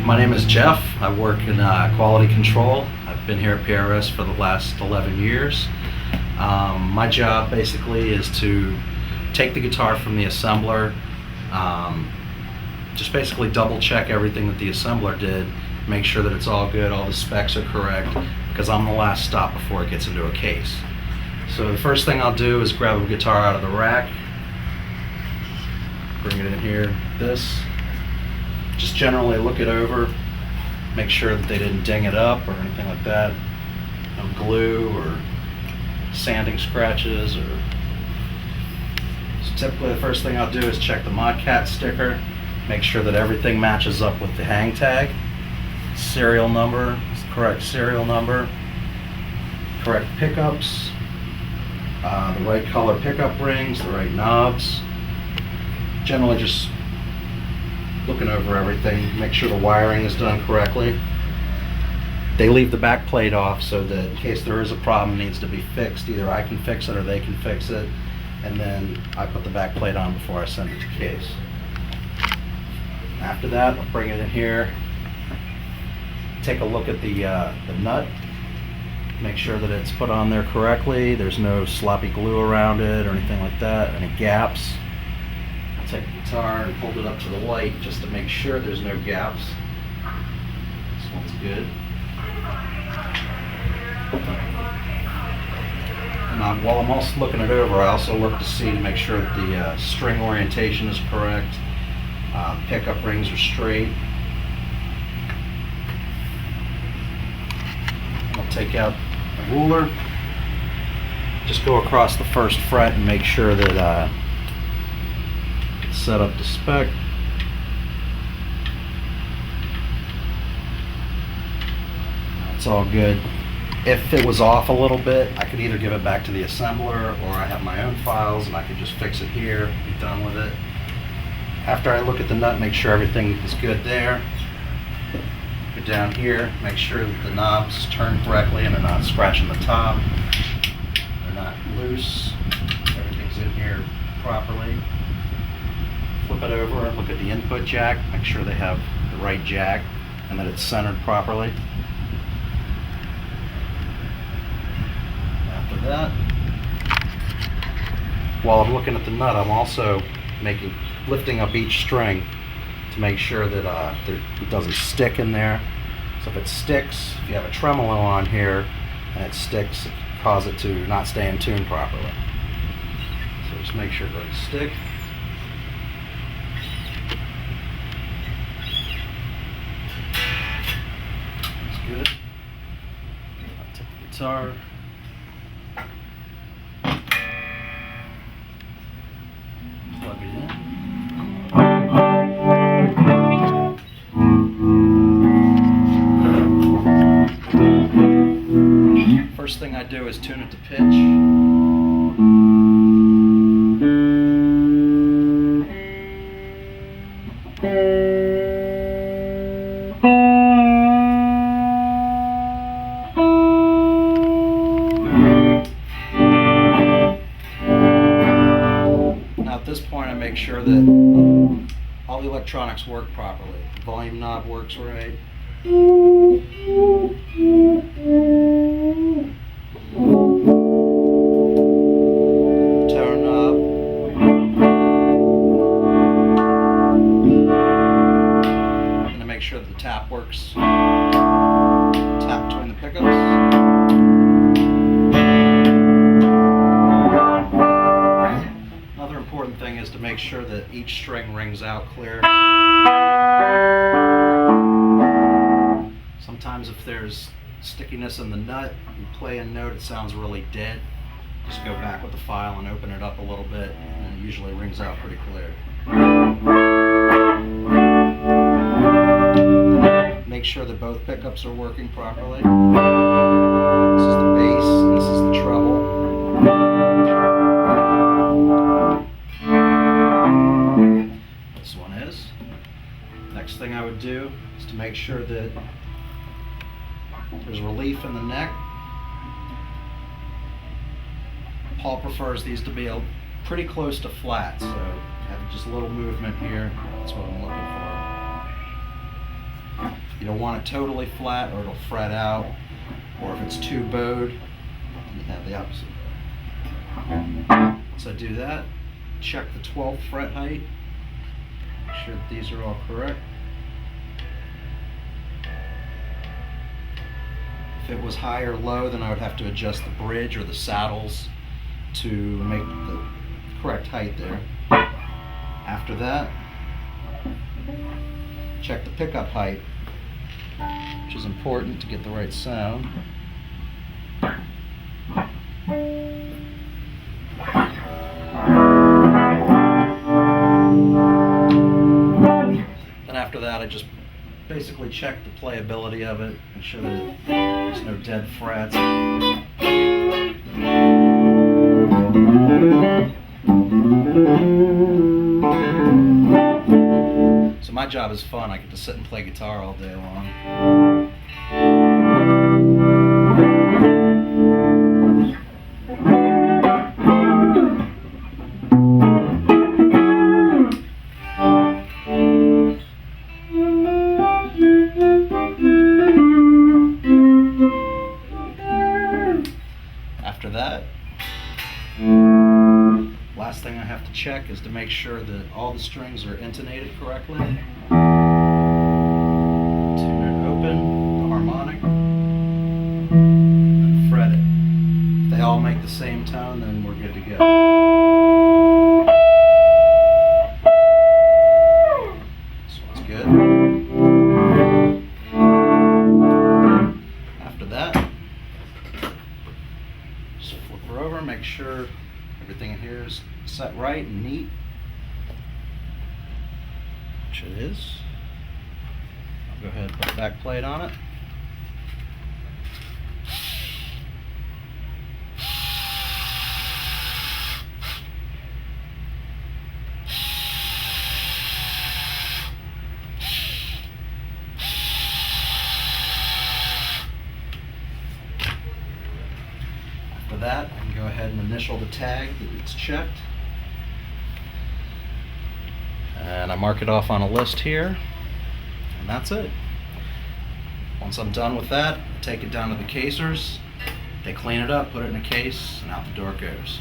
My name is Jeff. I work in quality control. I've been here at PRS for the last 11 years. My job basically is to take the guitar from the assembler, just basically double check everything that the assembler did, make sure that it's all good, all the specs are correct, because I'm the last stop before it gets into a case. So the first thing I'll do is grab a guitar out of the rack, bring it in here, this. Just generally look it over, make sure that they didn't ding it up or anything like that. No glue or sanding scratches. So typically the first thing I'll do is check the Modcat sticker, make sure that everything matches up with the hang tag. Serial number, correct serial number, correct pickups, the right color pickup rings, the right knobs. Generally just looking over everything, make sure the wiring is done correctly. They leave the back plate off so that in case there is a problem that needs to be fixed, either I can fix it or they can fix it, and then I put the back plate on before I send it to case. After that, I'll bring it in here, take a look at the nut, make sure that it's put on there correctly, there's no sloppy glue around it or anything like that, any gaps. Take the guitar and hold it up to the light just to make sure there's no gaps. This one's good. And while I'm also looking it over, I also look to see to make sure that the string orientation is correct, pickup rings are straight. I'll take out a ruler, just go across the first fret and make sure that set up to spec. It's all good. If it was off a little bit, I could either give it back to the assembler or I have my own files and I could just fix it here, be done with it. After I look at the nut, make sure everything is good there. Go down here, make sure that the knobs turn correctly and they're not scratching the top. They're not loose. Everything's in here properly. Flip it over and look at the input jack, make sure they have the right jack and that it's centered properly. After that, while I'm looking at the nut, I'm also lifting up each string to make sure that it doesn't stick in there. So if it sticks, if you have a tremolo on here and it sticks, it can cause it to not stay in tune properly. So just make sure it doesn't stick. Good. I'll take the guitar. Plug it in. First thing I do is tune it to pitch. At this point, I make sure that all the electronics work properly. The volume knob works right. Tone knob. And to make sure that the tap works. Tap between the pickups. Important thing is to make sure that each string rings out clear. Sometimes if there's stickiness in the nut, you play a note, it sounds really dead. Just go back with the file and open it up a little bit, and it usually rings out pretty clear. Make sure that both pickups are working properly. This is the bass, and this is the treble. Next thing I would do is to make sure that there's relief in the neck. Paul prefers these to be pretty close to flat, so have just a little movement here. That's what I'm looking for. You don't want it totally flat or it'll fret out, or if it's too bowed, you have the opposite. Once I do that, check the 12th fret height, make sure that these are all correct. If it was high or low, then I would have to adjust the bridge or the saddles to make the correct height there. After that, check the pickup height, which is important to get the right sound. Then after that, I just basically check the playability of it, make sure that there's no dead frets. So my job is fun. I get to sit and play guitar all day long. After that, last thing I have to check is to make sure that all the strings are intonated correctly. Tune it open, the harmonic, and fret it. If they all make the same tone, then we're good to go. This one's good. After that, just flip her over, make sure everything in here is set right and neat, which it is. I'll go ahead and put a back plate on it. After that, I can go ahead and initial the tag that it's checked. And I mark it off on a list here, and that's it. Once I'm done with that, I take it down to the casers. They clean it up, put it in a case, and out the door it goes.